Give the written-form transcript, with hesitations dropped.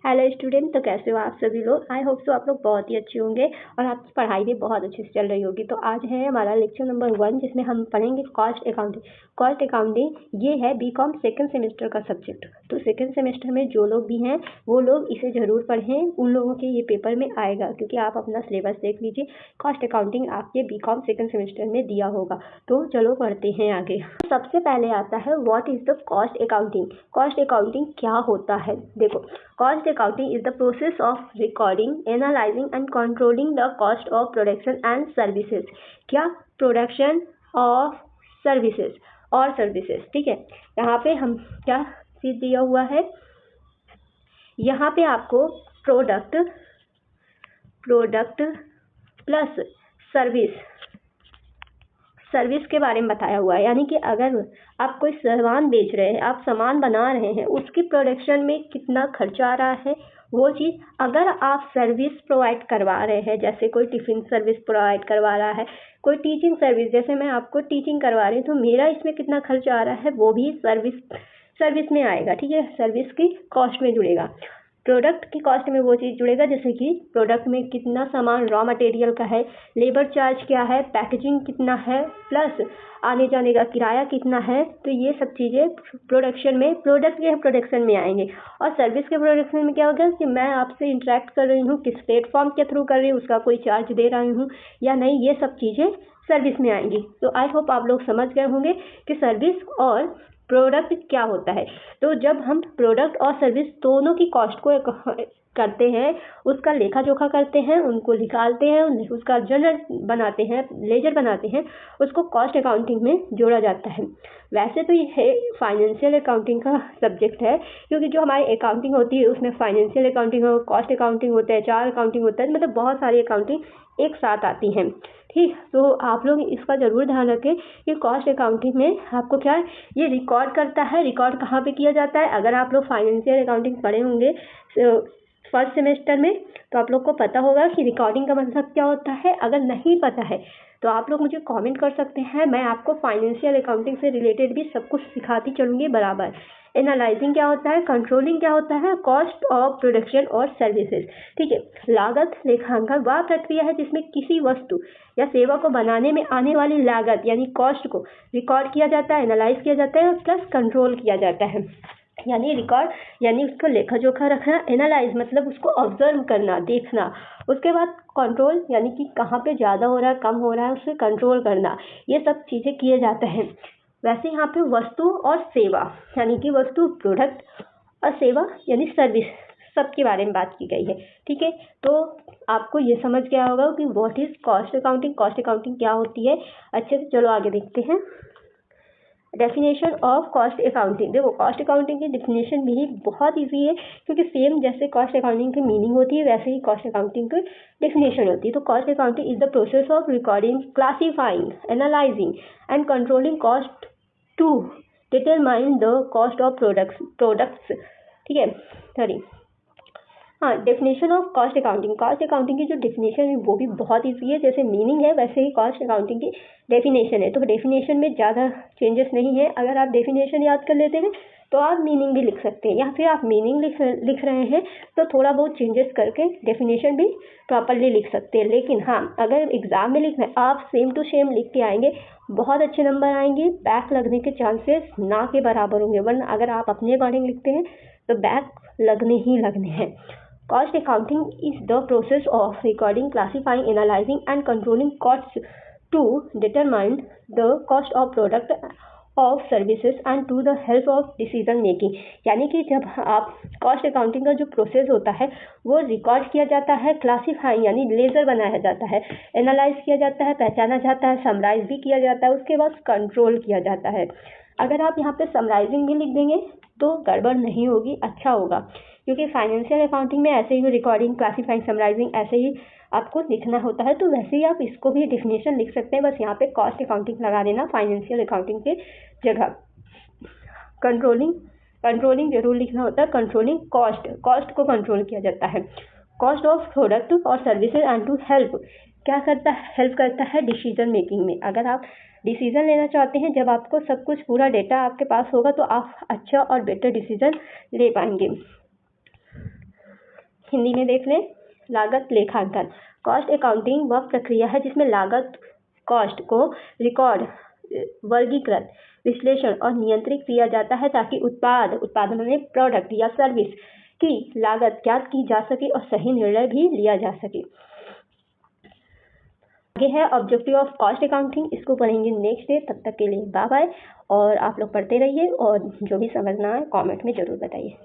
Hello student, तो कैसे हो आप सभी लोग। आई होप सो आप लोग बहुत ही अच्छे होंगे और आपकी पढ़ाई भी बहुत अच्छे से चल रही होगी। तो आज है हमारा लेक्चर नंबर 1 जिसमें हम पढ़ेंगे कॉस्ट अकाउंटिंग। कॉस्ट अकाउंटिंग ये है बीकॉम सेकंड सेमेस्टर का सब्जेक्ट। तो सेकंड सेमेस्टर में जो लोग भी हैं वो लोग इसे ज़रूर पढ़ें, उन लोगों के ये पेपर में आएगा, क्योंकि आप अपना सिलेबस देख लीजिए। कॉस्ट अकाउंटिंग आपके बीकॉम सेकंड सेमेस्टर में दिया होगा। तो चलो पढ़ते हैं आगे। सबसे पहले आता है what is the cost accounting. Cost accounting क्या होता है। देखो, cost accounting is the process of recording, analyzing and controlling the cost of production and services। क्या? प्रोडक्शन ऑफ सर्विसेज और सर्विसेज। ठीक है, यहाँ पे हम क्या चीज दिया हुआ है, यहाँ पे आपको प्रोडक्ट प्लस सर्विस के बारे में बताया हुआ है। यानी कि अगर आप कोई सामान बेच रहे हैं, आप सामान बना रहे हैं, उसकी प्रोडक्शन में कितना खर्चा आ रहा है वो चीज़। अगर आप सर्विस प्रोवाइड करवा रहे हैं, जैसे कोई टिफ़िन सर्विस प्रोवाइड करवा रहा है, कोई टीचिंग सर्विस, जैसे मैं आपको टीचिंग करवा रही हूँ, तो मेरा इसमें कितना खर्चा आ रहा है वो भी सर्विस में आएगा। ठीक है, सर्विस की कॉस्ट में जुड़ेगा। प्रोडक्ट की कॉस्ट में वो चीज़ जुड़ेगा, जैसे कि प्रोडक्ट में कितना सामान रॉ मटेरियल का है, लेबर चार्ज क्या है, पैकेजिंग कितना है, प्लस आने जाने का किराया कितना है। तो ये सब चीज़ें प्रोडक्शन में, प्रोडक्ट के प्रोडक्शन में आएंगे। और सर्विस के प्रोडक्शन में क्या होगा कि मैं आपसे इंटरेक्ट कर रही हूँ, किस प्लेटफॉर्म के थ्रू कर रही हूँ, उसका कोई चार्ज दे रही हूँ या नहीं, ये सब चीज़ें सर्विस में आएंगी। तो आई होप आप लोग समझ गए होंगे कि सर्विस और प्रोडक्ट क्या होता है। तो जब हम प्रोडक्ट और सर्विस दोनों की कॉस्ट को करते हैं, उसका लेखा जोखा करते हैं, उनको निकालते हैं, उसका जर्नल बनाते हैं, लेजर बनाते हैं, उसको कॉस्ट अकाउंटिंग में जोड़ा जाता है। वैसे तो ये फाइनेंशियल अकाउंटिंग का सब्जेक्ट है, क्योंकि जो हमारी अकाउंटिंग होती है उसमें फाइनेंशियल अकाउंटिंग हो, कॉस्ट अकाउंटिंग होता है, चार अकाउंटिंग होता है, मतलब बहुत सारी अकाउंटिंग एक साथ आती हैं। ठीक, तो आप लोग इसका ज़रूर ध्यान रखें कि कॉस्ट अकाउंटिंग में आपको क्या है, ये रिकॉर्ड करता है। रिकॉर्ड कहाँ पे किया जाता है? अगर आप लोग फाइनेंशियल अकाउंटिंग पढ़े होंगे फर्स्ट सेमेस्टर में, तो आप लोग को पता होगा कि रिकॉर्डिंग का मतलब क्या होता है। अगर नहीं पता है तो आप लोग मुझे कमेंट कर सकते हैं, मैं आपको फाइनेंशियल अकाउंटिंग से रिलेटेड भी सब कुछ सिखाती चलूँगी बराबर। एनालाइजिंग क्या होता है, कंट्रोलिंग क्या होता है, कॉस्ट ऑफ प्रोडक्शन और सर्विसेज। ठीक है, लागत लेखांकन वह प्रक्रिया है जिसमें किसी वस्तु या सेवा को बनाने में आने वाली लागत यानी कॉस्ट को रिकॉर्ड किया जाता है, एनालाइज किया जाता है और प्लस कंट्रोल किया जाता है। यानी रिकॉर्ड यानी उसको लेखा जोखा रखना, एनालाइज मतलब उसको ऑब्जर्व करना, देखना। उसके बाद कंट्रोल यानी कि कहाँ पे ज़्यादा हो रहा है, कम हो रहा है, उसे कंट्रोल करना। ये सब चीज़ें किए जाते हैं। वैसे यहाँ पे वस्तु और सेवा यानी कि वस्तु प्रोडक्ट और सेवा यानी सर्विस, सब के बारे में बात की गई है। ठीक है, तो आपको ये समझ गया होगा कि what is cost accounting, cost accounting क्या होती है। अच्छे से चलो आगे देखते हैं। Definition of cost accounting. देखो, कॉस्ट अकाउंटिंग की डेफिनेशन भी बहुत इजी है, क्योंकि सेम जैसे कॉस्ट अकाउंटिंग की मीनिंग होती है वैसे ही कॉस्ट अकाउंटिंग की डेफिनेशन होती है। तो cost accounting is the process of recording, classifying, analysing and controlling cost to determine the cost of products. ठीक है, सॉरी, हाँ, definition of cost accounting. Cost accounting की जो डेफिनेशन है वो भी बहुत ईजी है, जैसे मीनिंग है वैसे ही कॉस्ट अकाउंटिंग की डेफिनेशन है। तो डेफिनेशन में ज़्यादा चेंजेस नहीं है। अगर आप डेफिनेशन याद कर लेते हैं तो आप मीनिंग भी लिख सकते हैं, या फिर आप मीनिंग लिख रहे हैं तो थोड़ा बहुत चेंजेस करके डेफिनेशन भी प्रॉपरली लिख सकते हैं। लेकिन हाँ, अगर एग्ज़ाम में लिखना है आप सेम टू सेम लिख के आएंगे, बहुत अच्छे नंबर आएंगे। बैक लगने के चांसेस ना के बराबर होंगे, वरना अगर आप अपने अकॉर्डिंग लिखते हैं तो बैक लगने ही लगने हैं। Cost accounting is the process of recording, classifying, analyzing and controlling costs to determine the cost of product of services and to the help of decision making। यानी कि जब आप कॉस्ट अकाउंटिंग का जो प्रोसेस होता है वो रिकॉर्ड किया जाता है, क्लासीफाइंग यानी लेजर बनाया जाता है, एनालाइज किया जाता है, पहचाना जाता है, समराइज भी किया जाता है, उसके बाद कंट्रोल किया जाता है। अगर आप यहाँ पे समराइजिंग भी लिख देंगे तो गड़बड़ नहीं होगी, अच्छा होगा, क्योंकि फाइनेंशियल अकाउंटिंग में ऐसे ही रिकॉर्डिंग, क्लासीफाइंग, समराइजिंग ऐसे ही आपको लिखना होता है। तो वैसे ही आप इसको भी डेफिनेशन लिख सकते हैं, बस यहाँ पे कॉस्ट अकाउंटिंग लगा देना फाइनेंशियल अकाउंटिंग के जगह। कंट्रोलिंग जरूर लिखना होता है। कंट्रोलिंग कॉस्ट को कंट्रोल किया जाता है। कॉस्ट ऑफ प्रोडक्ट और सर्विसेज एंड टू हेल्प क्या करता है, हेल्प करता है डिसीजन मेकिंग में। अगर आप डिसीजन लेना चाहते हैं, जब आपको सब कुछ पूरा डेटा आपके पास होगा तो आप अच्छा और बेटर डिसीजन ले पाएंगे। हिंदी में देख लें, लागत लेखांकन। कॉस्ट अकाउंटिंग वह प्रक्रिया है जिसमें लागत कॉस्ट को रिकॉर्ड, वर्गीकृत, विश्लेषण और नियंत्रित किया जाता है ताकि उत्पाद में प्रोडक्ट या सर्विस की लागत ज्ञात की जा सके और सही निर्णय भी लिया जा सके। आगे है ऑब्जेक्टिव ऑफ कॉस्ट अकाउंटिंग, इसको पढ़ेंगे नेक्स्ट डे। तब तक के लिए बाय बाय, और आप लोग पढ़ते रहिए और जो भी समझना है कमेंट में ज़रूर बताइए।